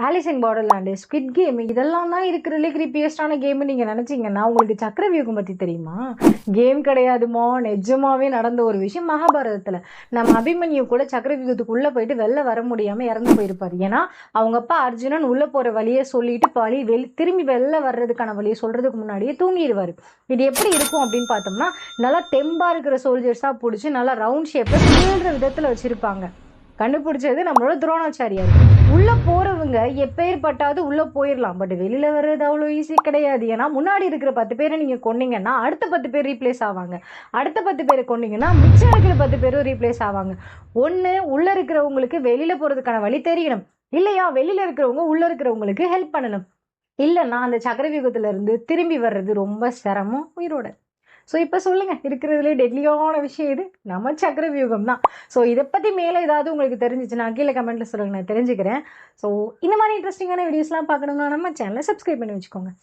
Alice இன் பார்டர்லாண்டு, squid game இதெல்லாம் தான் இருக்கிறதுலே கிரிப்பியஸ்டான கேம்னு நீங்கள் நினச்சிங்கன்னா உங்களுக்கு சக்கரவியூகம் பற்றி தெரியுமா? கேம் கிடையாதுமோ, நிஜமாவே நடந்த ஒரு விஷயம். மகாபாரதத்தில் நம்ம அபிமன்யு கூட சக்கரவியூகத்துக்குள்ளே போயிட்டு வெளில வர முடியாமல் இறந்து போயிருப்பார். ஏன்னா அவங்க அப்பா அர்ஜுனன் உள்ளே போகிற வழியை சொல்லிட்டு திரும்பி வெளில வர்றதுக்கான வழியை சொல்கிறதுக்கு முன்னாடியே தூங்கிடுவார். இது எப்படி இருக்கும் அப்படின்னு பார்த்தோம்னா, நல்லா தெம்பாக இருக்கிற சோல்ஜர்ஸாக பிடிச்சி நல்லா ரவுண்ட் ஷேப்பில் சீழ்ற விதத்தில் வச்சுருப்பாங்க. கண்டுபிடிச்சது நம்மளோட துரோணாச்சாரியார். உள்ளே போகிறவங்க எப்பேற்பட்டாவது உள்ளே போயிடலாம், பட் வெளியில் வர்றது அவ்வளோ ஈஸி கிடையாது. ஏன்னா முன்னாடி இருக்கிற 10 பேரை நீங்கள் கொன்னீங்கன்னா அடுத்த 10 பேர் ரீப்ளேஸ் ஆவாங்க. அடுத்த 10 பேரை கொன்னீங்கன்னா மிச்சம் இருக்கிற 10 பேரும் ரீப்ளேஸ் ஆவாங்க. ஒன்று உள்ளே இருக்கிறவங்களுக்கு வெளியில் போகிறதுக்கான வழி தெரியணும், இல்லையா வெளியில் இருக்கிறவங்க உள்ளே இருக்கிறவங்களுக்கு ஹெல்ப் பண்ணணும். இல்லைன்னா அந்த சக்கரவியூகத்திலேருந்து திரும்பி வர்றது ரொம்ப சிரமம் உயிரோட. ஸோ இப்போ சொல்லுங்கள், இருக்கிறதுலே டெட்லியான விஷயம் இது நம்ம சக்கரவியூகம் தான். ஸோ இதை பற்றி மேலே ஏதாவது உங்களுக்கு தெரிஞ்சிச்சுன்னா கீழே கமெண்ட்டில் சொல்லுங்கள், நான் தெரிஞ்சுக்கிறேன். ஸோ இந்த மாதிரி இன்ட்ரெஸ்டிங்கான வீடியோஸ்லாம் பார்க்கணுன்னா நம்ம சேனலை சப்ஸ்கிரைப் பண்ணி வச்சுக்கோங்க.